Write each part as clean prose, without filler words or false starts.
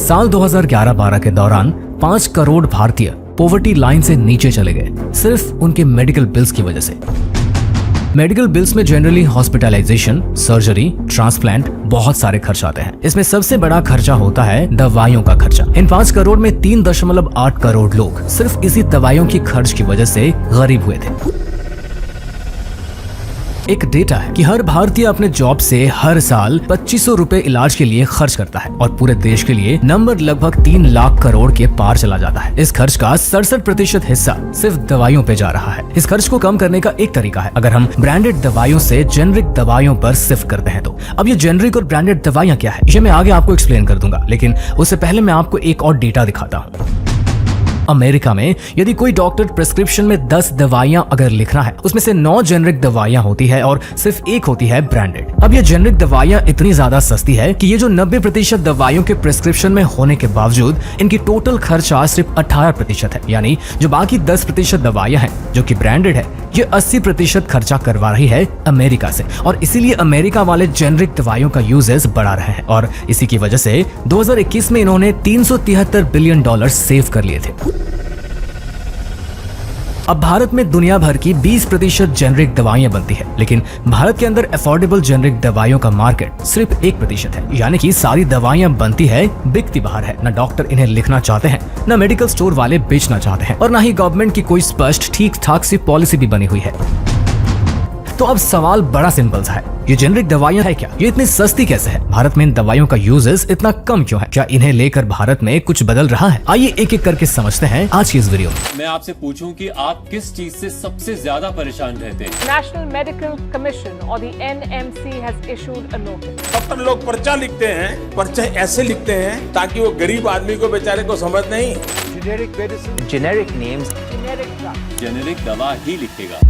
साल 2011-12 के दौरान 5 करोड़ भारतीय पॉवर्टी लाइन से नीचे चले गए, सिर्फ उनके मेडिकल बिल्स की वजह से। मेडिकल बिल्स में जनरली हॉस्पिटलाइजेशन, सर्जरी, ट्रांसप्लांट बहुत सारे खर्च आते हैं। इसमें सबसे बड़ा खर्चा होता है दवाइयों का खर्चा। इन 5 करोड़ में 3.8 करोड़ लोग सिर्फ इसी दवाइयों की खर्च की वजह से गरीब हुए थे। एक डेटा है कि हर भारतीय अपने जॉब से हर साल 2500 रुपए इलाज के लिए खर्च करता है और पूरे देश के लिए नंबर लगभग 3 लाख करोड़ के पार चला जाता है। इस खर्च का 67% हिस्सा सिर्फ दवाइयों पे जा रहा है। इस खर्च को कम करने का एक तरीका है, अगर हम ब्रांडेड दवाइयों से जेनरिक दवाइयों पर शिफ्ट करते हैं तो। अब ये जेनरिक और ब्रांडेड दवाइयाँ क्या है, ये मैं आगे आपको एक्सप्लेन कर दूंगा, लेकिन उससे पहले मैं आपको एक और डेटा दिखाता हूँ। अमेरिका में यदि कोई डॉक्टर प्रिस्क्रिप्शन में 10 दवाइयां अगर लिख रहा है, उसमें से 9 जेनरिक दवाइयां होती है और सिर्फ एक होती है ब्रांडेड। अब ये जेनरिक दवाइयां इतनी ज्यादा सस्ती है कि ये जो 90% दवाइयों के प्रिस्क्रिप्शन में होने के बावजूद इनकी टोटल खर्चा सिर्फ 18% है। यानी जो बाकी 10% दवाइयां हैं जो कि ब्रांडेड है, ये 80% खर्चा करवा रही है अमेरिका से, और इसीलिए अमेरिका वाले जेनरिक दवाइयों का यूजेस बढ़ा रहे हैं। और इसी की वजह से 2021 में इन्होंने $373 बिलियन सेव कर लिए थे। अब भारत में दुनिया भर की 20% जेनरिक दवाइयां बनती है, लेकिन भारत के अंदर अफोर्डेबल जेनरिक दवाइयों का मार्केट सिर्फ 1% है। यानी कि सारी दवाइयां बनती है, बिकती बाहर है। न डॉक्टर इन्हें लिखना चाहते हैं, न मेडिकल स्टोर वाले बेचना चाहते हैं, और न ही गवर्नमेंट की कोई स्पष्ट ठीक ठाक सी पॉलिसी भी बनी हुई है। तो अब सवाल बड़ा सिंपल सा है, ये जेनरिक दवाइयां है क्या? ये इतनी सस्ती कैसे है? भारत में इन दवाइयों का यूजेस इतना कम क्यों है? क्या इन्हें लेकर भारत में कुछ बदल रहा है? आइए एक एक करके समझते हैं आज की इस वीडियो में। मैं आपसे पूछूं कि आप किस चीज से सबसे ज्यादा परेशान रहते हैं? नेशनल मेडिकल कमीशन और the NMC has issued a notice. Doctor लोग पर्चा लिखते हैं, पर्चा ऐसे लिखते हैं ताकि वो गरीब आदमी को बेचारे को समझ नहीं। Generic medicine, generic names, generic दवा ही लिखेगा।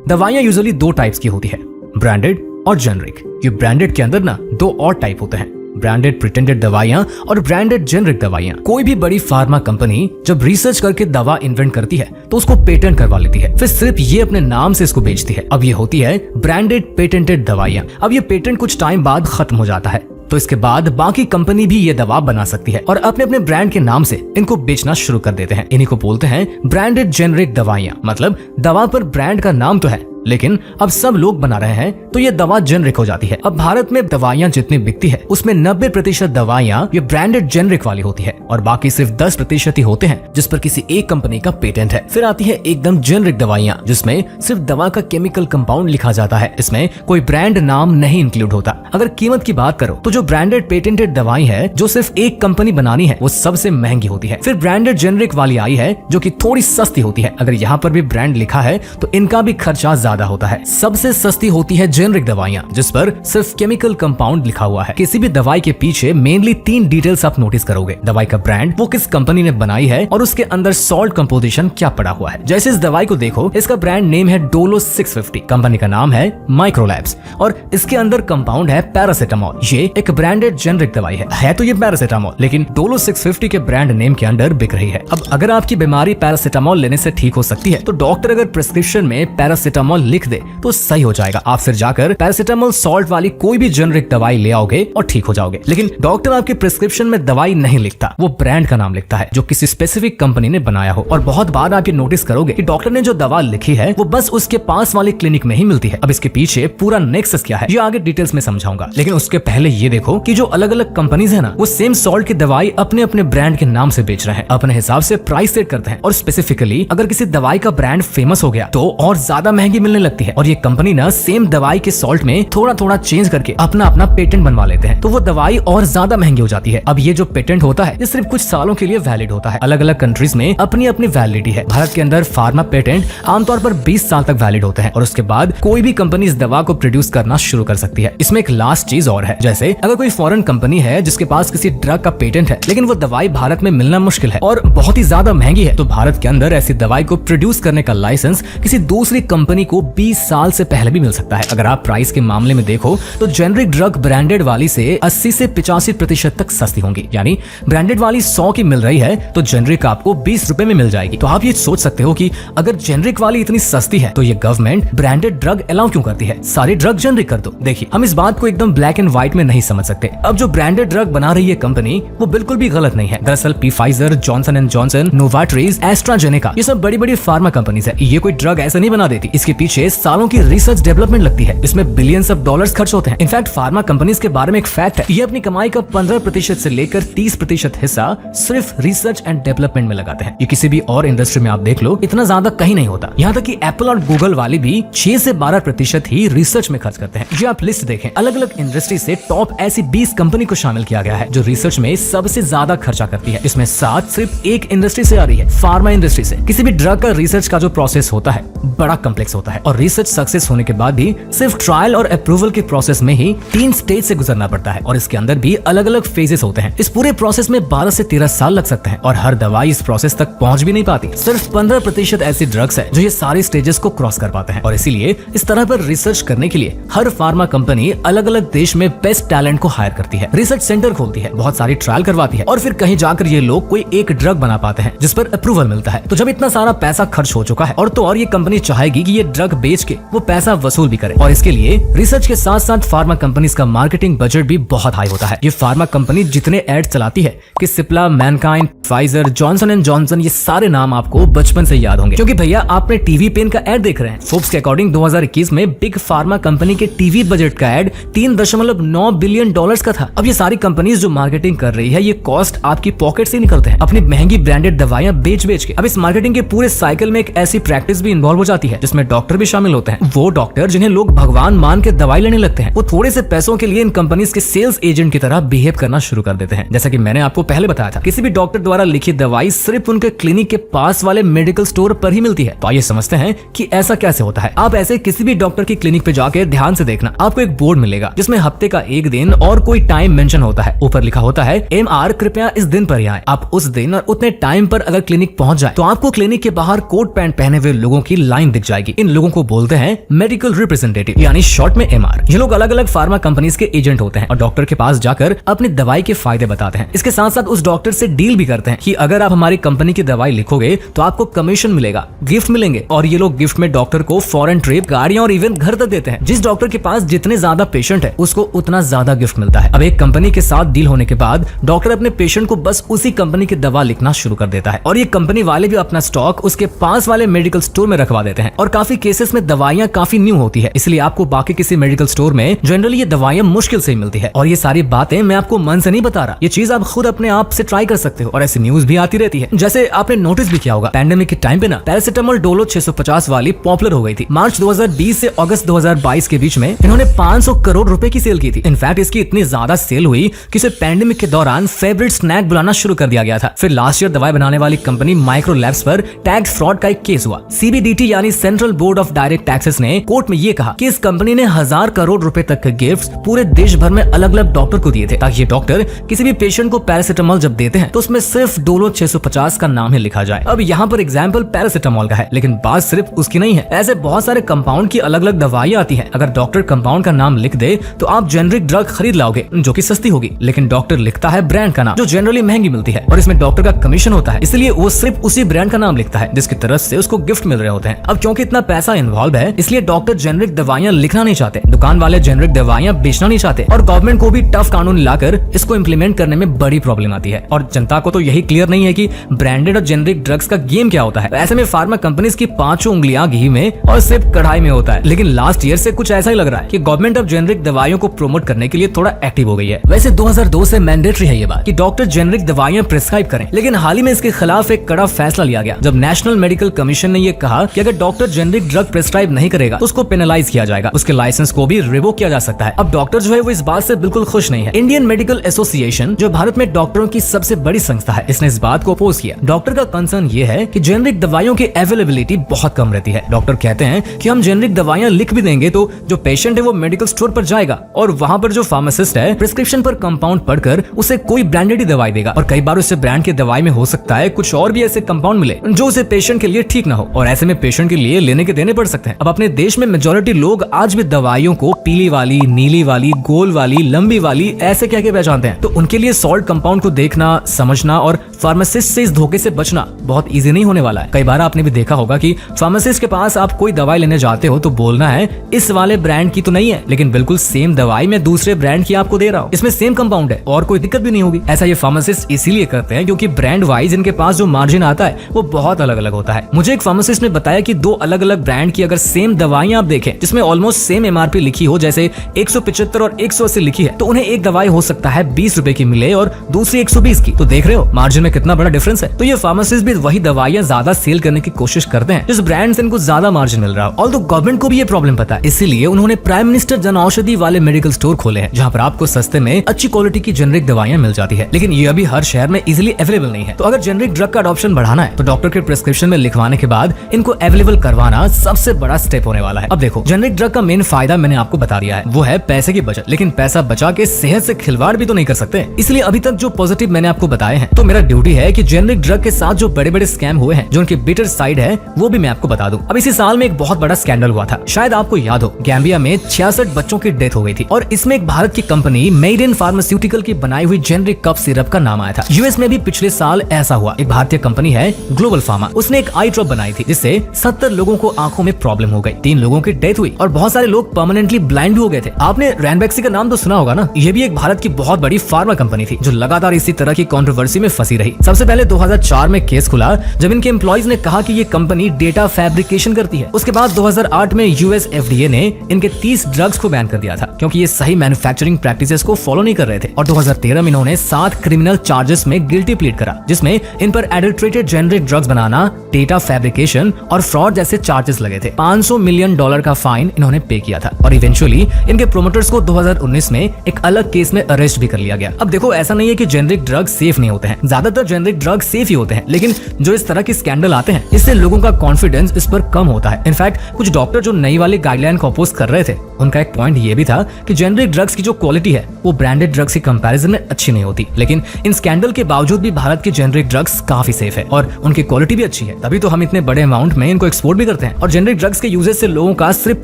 दवाइयां यूजुअली 2 टाइप्स की होती है, ब्रांडेड और जेनरिक। ये ब्रांडेड के अंदर ना 2 और टाइप होते हैं, ब्रांडेड प्रिटेंडेड दवाइयां और ब्रांडेड जेनरिक दवाइयां। कोई भी बड़ी फार्मा कंपनी जब रिसर्च करके दवा इन्वेंट करती है तो उसको पेटेंट करवा लेती है, फिर सिर्फ ये अपने नाम से इसको बेचती है। अब ये होती है ब्रांडेड पेटेंटेड दवाइयां। अब ये पेटेंट कुछ टाइम बाद खत्म हो जाता है, तो इसके बाद बाकी कंपनी भी ये दवा बना सकती है और अपने अपने ब्रांड के नाम से इनको बेचना शुरू कर देते हैं। इन्हीं को बोलते हैं ब्रांडेड जेनरिक दवाइयां। मतलब दवा पर ब्रांड का नाम तो है, लेकिन अब सब लोग बना रहे हैं तो ये दवा जेनरिक हो जाती है। अब भारत में दवाइयां जितनी बिकती है उसमें 90% दवाइयां ये ब्रांडेड जेनरिक वाली होती है और बाकी सिर्फ 10% ही होते हैं जिस पर किसी एक कंपनी का पेटेंट है। फिर आती है एकदम जेनरिक दवाइयां जिसमें सिर्फ दवा का केमिकल कंपाउंड लिखा जाता है, इसमें कोई ब्रांड नाम नहीं इंक्लूड होता। अगर कीमत की बात करो तो जो ब्रांडेड पेटेंटेड दवाई है जो सिर्फ एक कंपनी बनानी है वो सबसे महंगी होती है। फिर ब्रांडेड जेनरिक वाली आई है जो कि थोड़ी सस्ती होती है, अगर यहाँ पर भी ब्रांड लिखा है तो इनका भी खर्चा ज्यादा होता है। सबसे सस्ती होती है जेनरिक दवाइयां जिस पर सिर्फ केमिकल कंपाउंड लिखा हुआ है। किसी भी दवाई के पीछे मेनली 3 डिटेल्स आप नोटिस करोगे, दवाई का ब्रांड, वो किस कंपनी ने बनाई है और उसके अंदर सॉल्ट कंपोजिशन क्या पड़ा हुआ है। जैसे इस दवाई को देखो, इसका ब्रांड नेम है डोलो 650, कंपनी का नाम है माइक्रोलैब्स और इसके अंदर कंपाउंड है पैरासिटामोल। ये एक ब्रांडेड जेनरिक दवाई है तो ये पैरासिटामोल, लेकिन डोलो 650 के ब्रांड नेम के अंडर बिक रही है। अब अगर आपकी बीमारी पैरासिटामोल लेने से ठीक हो सकती है तो डॉक्टर अगर प्रिस्क्रिप्शन में पैरासिटामोल लिख दे तो सही हो जाएगा। आप फिर जाकर पैरासिटामोल सॉल्ट वाली कोई भी जेनरिक दवाई ले आओगे और ठीक हो जाओगे। लेकिन डॉक्टर आपके प्रिस्क्रिप्शन में दवाई नहीं लिखता, वो ब्रांड का नाम लिखता है जो किसी स्पेसिफिक कंपनी ने बनाया हो। और बहुत बार आप ये नोटिस करोगे कि डॉक्टर ने जो दवा लिखी है वो बस उसके पास वाले क्लिनिक में ही मिलती है। अब इसके पीछे पूरा नेक्सस क्या है ये आगे डिटेल्स में समझाऊंगा, लेकिन उसके पहले ये देखो कि जो अलग अलग कंपनीज है ना वो सेम सॉल्ट की दवाई अपने अपने ब्रांड के नाम से बेच रहे हैं, अपने हिसाब से प्राइस सेट करते हैं और स्पेसिफिकली अगर किसी दवाई का ब्रांड फेमस हो गया तो और ज्यादा महंगी मिलने लगती है। और ये कंपनी ना सेम दवाई के सॉल्ट में थोड़ा थोड़ा चेंज करके अपना अपना पेटेंट बनवा लेते हैं, तो वो दवाई और ज्यादा महंगी हो जाती है। अब ये जो पेटेंट होता है ये सिर्फ कुछ सालों के लिए वैलिड होता है। अलग अलग कंट्रीज में अपनी अपनी वैलिडिटी है। भारत के अंदर फार्मा पेटेंट आमतौर पर 20 साल तक वैलिड होते हैं और उसके बाद कोई भी कंपनी इस दवा को प्रोड्यूस करना शुरू कर सकती है। इसमें एक लास्ट चीज और है, जैसे अगर कोई फॉरेन कंपनी है जिसके पास किसी ड्रग का पेटेंट है लेकिन वो दवाई भारत में मिलना मुश्किल है और बहुत ही ज्यादा महंगी है, तो भारत के अंदर ऐसी दवाई को प्रोड्यूस करने का लाइसेंस किसी दूसरी कंपनी को 20 साल से पहले भी मिल सकता है। अगर आप प्राइस के मामले में देखो तो जेनरिक ड्रग ब्रांडेड वाली से 80 से 85% तक सस्ती होंगी। यानी ब्रांडेड वाली 100 की मिल रही है तो जेनरिक आपको 20 रुपए में मिल जाएगी। तो आप ये सोच सकते हो कि अगर जेनरिक वाली इतनी सस्ती है तो ये गवर्नमेंट ब्रांडेड ड्रग अलाउ क्यों करती है, सारी ड्रग जेनरिक कर दो। देखिए, हम इस बात को एकदम ब्लैक एंड व्हाइट में नहीं समझ सकते। अब जो ब्रांडेड ड्रग बना रही है कंपनी वो बिल्कुल भी गलत नहीं है। दरअसल Pfizer, Johnson and Johnson, Novartis, AstraZeneca, ये सब बड़ी बड़ी फार्मा कंपनीज है। ये कोई ड्रग ऐसा नहीं बना देती, इसके पीछे सालों की रिसर्च डेवलपमेंट लगती है। इसमें बिलियंस ऑफ डॉलर्स खर्च होते हैं। इनफैक्ट फार्मा कंपनीज के बारे में एक फैक्ट है, ये अपनी कमाई का 15% से लेकर 30% हिस्सा सिर्फ रिसर्च एंड डेवलपमेंट में लगाते हैं। ये किसी भी और इंडस्ट्री में आप देख लो, इतना ज्यादा कहीं नहीं होता। यहाँ तक कि एप्पल और गूगल वाले भी 6 से 12% ही रिसर्च में खर्च करते हैं। जो आप लिस्ट देखें, अलग अलग इंडस्ट्री से टॉप ऐसी 20 कंपनी को शामिल किया गया है जो रिसर्च में सबसे ज्यादा खर्चा करती है। इसमें 7 सिर्फ एक इंडस्ट्री से आ रही है, फार्मा इंडस्ट्री से। किसी भी ड्रग का रिसर्च का जो प्रोसेस होता है बड़ा कम्प्लेक्स होता है और रिसर्च सक्सेस होने के बाद भी सिर्फ ट्रायल और अप्रूवल के प्रोसेस में ही 3 स्टेज से गुजरना पड़ता है और इसके अंदर भी अलग अलग फेजेस होते हैं। इस पूरे प्रोसेस में 12 से 13 साल लग सकते हैं और हर दवाई इस प्रोसेस तक पहुंच भी नहीं पाती। सिर्फ 15% ऐसी ड्रग्स है जो ये सारे स्टेजेस को क्रॉस कर पाते हैं और इसीलिए इस तरह पर रिसर्च करने के लिए हर फार्मा कंपनी अलग अलग देश में बेस्ट टैलेंट को हायर करती है, रिसर्च सेंटर खोलती है, बहुत सारी ट्रायल करवाती है और फिर कहीं जाकर ये लोग कोई एक ड्रग बना पाते हैं जिस पर अप्रूवल मिलता है। तो जब इतना सारा पैसा खर्च हो चुका है और तो और ये कंपनी चाहेगी कि ये ड्रग बेच के वो पैसा वसूल भी करे और इसके लिए रिसर्च के साथ साथ फार्मा कंपनीज का मार्केटिंग बजट भी बहुत हाई होता है। ये फार्मा कंपनी जितने एड चलाती है कि Cipla, Mankind, Pfizer, Johnson and Johnson, ये सारे नाम आपको बचपन से याद होंगे क्योंकि भैया आपने टीवी पेन का एड देख रहे हैं। फोर्ब्स के अकॉर्डिंग 2021 में बिग फार्मा कंपनी के टीवी बजट का एड $3.9 बिलियन का था। अब ये सारी कंपनीज जो मार्केटिंग कर रही है ये कॉस्ट आपकी पॉकेट से निकलते हैं अपनी महंगी ब्रांडेड दवाइयां बेच बेच के। अब इस मार्केटिंग के पूरे साइकिल में एक ऐसी प्रैक्टिस भी इन्वॉल्व हो जाती है जिसमें डॉक्टर भी शामिल होते हैं। वो डॉक्टर जिन्हें लोग भगवान मान के दवाई लेने लगते हैं वो थोड़े से पैसों के लिए इन कंपनीज के सेल्स एजेंट की तरह बिहेव करना शुरू कर देते हैं। जैसा कि मैंने आपको पहले बताया था, किसी भी डॉक्टर द्वारा लिखी दवाई सिर्फ उनके क्लिनिक के पास वाले मेडिकल स्टोर पर ही मिलती है। तो आइए समझते हैं कि ऐसा कैसे होता है। आप ऐसे किसी भी डॉक्टर की क्लिनिक पे जाके ध्यान से देखना, आपको एक बोर्ड मिलेगा जिसमें हफ्ते का एक दिन और कोई टाइम मेंशन होता है। ऊपर लिखा होता है MR कृपया इस दिन पर आए। आप उस दिन और उतने टाइम पर अगर क्लिनिक पहुंच जाए तो आपको क्लिनिक के बाहर कोट पैंट पहने हुए लोगों की लाइन दिख जाएगी। इन लोगों को बोलते हैं मेडिकल रिप्रेजेंटेटिव यानी शॉर्ट में MR। ये लोग अलग अलग फार्मा कंपनीज के एजेंट होते हैं और डॉक्टर के पास जाकर अपनी दवाई के फायदे बताते हैं। इसके साथ साथ उस डॉक्टर से डील भी करते हैं कि अगर आप हमारी कंपनी की दवाई लिखोगे तो आपको कमीशन मिलेगा, गिफ्ट मिलेंगे और ये लोग गिफ्ट में डॉक्टर को फॉरेन ट्रिप, गाड़ियां और इवन घर तक देते हैं। जिस डॉक्टर के पास जितने ज्यादा पेशेंट है उसको उतना ज्यादा गिफ्ट मिलता है। अब एक कंपनी के साथ डील होने के बाद डॉक्टर अपने पेशेंट को बस उसी कंपनी की दवा लिखना शुरू कर देता है और ये कंपनी वाले भी अपना स्टॉक उसके पास वाले मेडिकल स्टोर में रखवा देते हैं। और काफी केसेस में दवाइयां काफी न्यू होती है, इसलिए आपको बाकी किसी मेडिकल स्टोर में जनरली ये दवाइयां मुश्किल से मिलती है। और ये सारी बातें मैं आपको मन से नहीं बता रहा, ये चीज आप खुद अपने आप से ट्राई कर सकते हो और ऐसी न्यूज भी आती रहती है। जैसे आपने नोटिस भी किया होगा, पैंडेमिक के टाइम पे ना पैरासिटामोल डोलो 650 वाली पॉपुलर हो गई थी। मार्च 2020 से अगस्त 2022 के बीच में इन्होंने 500 करोड़ रुपए की सेल की थी। इनफैक्ट इसकी इतनी ज्यादा सेल हुई कि इसे पैंडेमिक के दौरान फेवरेट स्नैक बुलाना शुरू कर दिया गया था। फिर लास्ट ईयर दवाई बनाने वाली कंपनी माइक्रो लैब्स पर टैक्स फ्रॉड का एक केस हुआ। CBDT यानी central board of direct taxes ने कोर्ट में ये कहा कि इस कंपनी ने 1000 करोड़ रुपए तक के गिफ्ट्स पूरे देश भर में अलग अलग डॉक्टर को दिए थे ताकि ये डॉक्टर किसी भी पेशेंट को पैरासिटामोल जब देते हैं तो उसमें सिर्फ डोलो 650 का नाम ही लिखा जाए। अब यहाँ पर एग्जाम्पल पैरासिटामोल का है, लेकिन बात सिर्फ उसकी नहीं है। ऐसे बहुत सारे कंपाउंड की अलग अलग दवाइयां आती है। अगर डॉक्टर कंपाउंड का नाम लिख दे तो आप जेनरिक ड्रग खरीद लाओगे जो कि सस्ती होगी, लेकिन डॉक्टर लिखता है ब्रांड का नाम जो जनरली महंगी मिलती है और इसमें डॉक्टर का कमीशन होता है, इसलिए वो सिर्फ उसी ब्रांड का नाम लिखता है जिसकी तरफ से उसको गिफ्ट मिल रहे होते हैं। अब क्योंकि इतना पैसा इन्वॉल्व है इसलिए डॉक्टर जेनरिक दवाइयां लिखना नहीं चाहते, दुकान वाले जेनरिक दवाइयां बेचना नहीं चाहते और गवर्नमेंट को भी टफ कानून लाकर इसको इम्प्लीमेंट करने में बड़ी प्रॉब्लम आती है। और जनता को तो यही क्लियर नहीं है कि ब्रांडेड और जेनरिक ड्रग्स का गेम क्या होता है। ऐसे में फार्मा कंपनीज की 5 उंगलियां घी में और सिर्फ कढ़ाई में होता है। लेकिन लास्ट ईयर से कुछ ऐसा ही लग रहा है कि गवर्नमेंट अब जेनरिक दवाइयों को प्रमोट करने के लिए थोड़ा एक्टिव हो गई है। वैसे 2002 से मैंडेटरी है ये बात कि डॉक्टर जेनरिक दवाइयां प्रिस्क्राइब करें, लेकिन हाल ही में इसके खिलाफ एक कड़ा फैसला लिया गया जब नेशनल मेडिकल कमीशन ने यह कहा कि अगर डॉक्टर जेनरिक ड्रग प्रिस्क्राइब नहीं करेगा तो उसको पेनलाइज किया जाएगा, उसके लाइसेंस को भी रिवोक किया जा सकता है। अब डॉक्टर जो है वो इस बात से बिल्कुल खुश नहीं है। इंडियन मेडिकल एसोसिएशन जो भारत में डॉक्टरों की सबसे बड़ी संस्था है, इसने इस बात को अपोज किया। डॉक्टर का कंसर्न ये है कि जेनरिक दवाइयों की अवेलेबिलिटी बहुत कम रहती है। डॉक्टर कहते हैं कि हम जेनरिक दवाइयां लिख भी देंगे तो जो पेशेंट है वो मेडिकल स्टोर पर जाएगा और वहां पर जो फार्मासिस्ट है प्रिस्क्रिप्शन पर कंपाउंड पढ़कर उसे कोई ब्रांडेड ही दवाई देगा और कई बार उसे ब्रांड की दवाई में हो सकता है कुछ और भी ऐसे कंपाउंड मिले जो उसे पेशेंट के लिए ठीक ना हो और ऐसे में पेशेंट के लिए लेने के देने महंगे पड़ सकते हैं। अब अपने देश में मेजोरिटी लोग आज भी दवाइयों को पीली वाली, नीली वाली, गोल वाली, लंबी वाली ऐसे कह के पहचानते हैं। तो उनके लिए सॉल्ट कंपाउंड को देखना, समझना और फार्मासिस्ट से इस धोखे से बचना बहुत इजी नहीं होने वाला है। कई बार आपने भी देखा होगा कि फार्मासिस्ट के पास आप कोई दवाई लेने जाते हो तो बोलना है इस वाले ब्रांड की तो नहीं है, लेकिन बिल्कुल सेम दवाई मैं दूसरे ब्रांड की आपको दे रहा हूँ, इसमें सेम कंपाउंड है और कोई दिक्कत भी नहीं होगी। ऐसा ये फार्मासिस्ट इसीलिए करते हैं क्योंकि ब्रांड वाइज इनके पास जो मार्जिन आता है वो बहुत अलग अलग होता है। मुझे एक फार्मासिस्ट ने बताया कि दो अलग अलग ब्रांड की अगर सेम दवाइयां आप देखें जिसमें ऑलमोस्ट सेम एमआरपी लिखी हो, जैसे 175 और 180 लिखी है, तो उन्हें एक दवाई हो सकता है 20 रुपए की मिले और दूसरी 120 की। तो देख रहे हो मार्जिन में कितना बड़ा डिफरेंस है। तो ये फार्मासिस्ट भी वही दवाइयां ज्यादा सेल करने की कोशिश करते हैं जिस ब्रांड से इनको ज्यादा मार्जिन मिल रहा हो। ऑल्दो गवर्नमेंट को भी ये प्रॉब्लम पता है, इसीलिए उन्होंने प्राइम मिनिस्टर जन औषधि वाले मेडिकल स्टोर खोले हैं जहाँ पर आपको सस्ते में अच्छी क्वालिटी की जेनरिक दवाइयां मिल जाती है। लेकिन ये अभी हर शहर में इजिली अवेलेबल नहीं है। तो अगर जेनरिक ड्रग का अडॉप्शन बढ़ाना है तो डॉक्टर के प्रिस्क्रिप्शन में लिखवाने के बाद इनको अवेलेबल करवाना सबसे बड़ा स्टेप होने वाला है। अब देखो, जेनरिक ड्रग का मेन फायदा मैंने आपको बता दिया है, वो है पैसे की बचत। लेकिन पैसा बचा के सेहत से खिलवाड़ भी तो नहीं कर सकते, इसलिए अभी तक जो पॉजिटिव मैंने आपको बताए हैं, तो मेरा ड्यूटी है कि जेनरिक ड्रग के साथ जो बड़े बड़े स्कैम हुए हैं, जो उनके बिटर साइड है, वो भी मैं आपको बता दूं। अब इसी साल में एक बहुत बड़ा स्कैंडल हुआ था, शायद आपको याद हो, गैम्बिया में 66 बच्चों की डेथ हो गई थी और इसमें एक भारत की कंपनी मेड इन फार्मास्यूटिकल की बनाई हुई जेनरिक कफ सिरप का नाम आया था। यूएस में भी पिछले साल ऐसा हुआ। एक भारतीय कंपनी है ग्लोबल फार्मा, उसने एक आई ड्रॉप बनाई थी जिससे 70 लोगों को आंखों में प्रॉब्लम हो गई, 3 लोगों की डेथ हुई और बहुत सारे लोग परमानेंटली ब्लाइंड भी हो गए थे। आपने रैनबैक्सी का नाम तो सुना होगा ना, ये भी एक भारत की बहुत बड़ी फार्मा कंपनी थी जो लगातार इसी तरह की कंट्रोवर्सी में फंसी रही। सबसे पहले 2004 में केस खुला जब इनके एम्प्लॉइज ने कहा कि ये कंपनी डेटा फैब्रिकेशन करती है। उसके बाद 2008 में यूएस एफडीए ने इनके 30 ड्रग्स को बैन कर दिया था क्योंकि ये सही मैन्युफैक्चरिंग प्रैक्टिसेस को फॉलो नहीं कर रहे थे। और 2013 में इन्होंने 7 क्रिमिनल चार्जेस में गिल्टी प्लीड करा जिसमें इन पर एडल्ट्रेटेड जेनरिक ड्रग्स बनाना, डेटा फैब्रिकेशन और फ्रॉड जैसे चार्जेस लगे थे। $500 मिलियन का फाइन इन्होंने पे किया था और इवेंचुअली इनके प्रोमोटर्स को 2019 में एक अलग केस में अरेस्ट भी कर लिया गया। अब देखो, ऐसा नहीं है कि जेनरिक ड्रग सेफ नहीं होते हैं, ज्यादातर जेनरिक ड्रग सेफ ही होते हैं, लेकिन जो इस तरह के स्कैंडल आते हैं इससे लोगों का कॉन्फिडेंस इस पर कम होता है। इनफैक्ट कुछ डॉक्टर जो नई वाली गाइडलाइन को अपोज कर रहे थे, उनका एक पॉइंट ये भी था कि जेनरिक ड्रग्स की जो क्वालिटी है वो ब्रांडेड ड्रग्स के कंपैरिजन में अच्छी नहीं होती। लेकिन इन स्कैंडल के बावजूद भी भारत की जेनरिक ड्रग्स काफी सेफ है और उनकी क्वालिटी भी अच्छी है, तभी तो हम इतने बड़े अमाउंट में इनको एक्सपोर्ट भी करते हैं। और जेनरिक ड्रग्स के यूजेस से लोगों का सिर्फ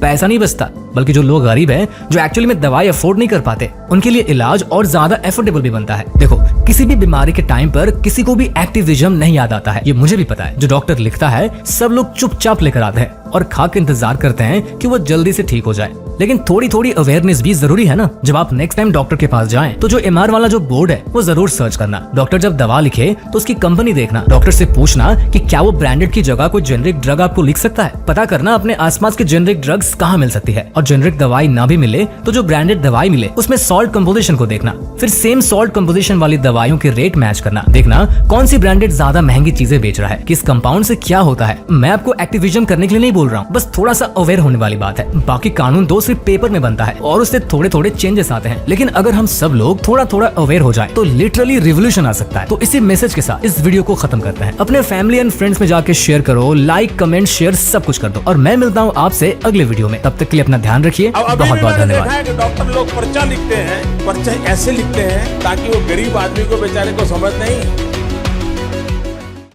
पैसा नहीं बचता, बल्कि जो लोग गरीब हैं, जो एक्चुअली में दवाई अफोर्ड नहीं कर पाते, उनके लिए इलाज और ज्यादा एफोर्डेबल भी बनता है। देखो, किसी भी बीमारी के टाइम पर किसी को भी एक्टिविज्म नहीं याद आता है, ये मुझे भी पता है। जो डॉक्टर लिखता है सब लोग चुपचाप लेकर आते हैं और खा के इंतजार करते हैं कि वो जल्दी से ठीक हो जाए। लेकिन थोड़ी थोड़ी अवेयरनेस भी जरूरी है ना। जब आप नेक्स्ट टाइम डॉक्टर के पास जाएं तो जो एमआर वाला जो बोर्ड है वो जरूर सर्च करना। डॉक्टर जब दवा लिखे तो उसकी कंपनी देखना, डॉक्टर से पूछना कि क्या वो ब्रांडेड की जगह कोई जेनरिक ड्रग आपको लिख सकता है। पता करना अपने आसपास के जेनरिक ड्रग्स कहाँ मिल सकती है, और जेनरिक दवाई ना भी मिले तो जो ब्रांडेड दवाई मिले उसमें सॉल्ट कंपोजिशन को देखना। फिर सेम सॉल्ट कंपोजिशन वाली दवाइयों के रेट मैच करना, देखना कौन सी ब्रांडेड ज्यादा महंगी चीजें बेच रहा है, किस कंपाउंड से क्या होता है। मैं आपको एक्टिविज्म करने के लिए नहीं बोल रहा हूँ, बस थोड़ा सा अवेयर होने वाली बात है। बाकी कानून तो सिर्फ पेपर में बनता है और उससे थोड़े थोड़े चेंजेस आते हैं, लेकिन अगर हम सब लोग थोड़ा थोड़ा अवेयर हो जाए तो लिटरली रिवोल्यूशन आ सकता है। तो इसी मैसेज के साथ इस वीडियो को खत्म करते हैं। अपने फैमिली एंड फ्रेंड्स में जाके शेयर करो, लाइक, कमेंट, शेयर सब कुछ कर दो, और मैं मिलता हूँ आपसे अगले वीडियो में। तब तक के लिए अपना ध्यान रखिए। बहुत बहुत धन्यवाद। डॉक्टर लोग पर्चा लिखते हैं, पर्चा ऐसे लिखते हैं ताकि वो गरीब आदमी को बेचारे को समझ नहीं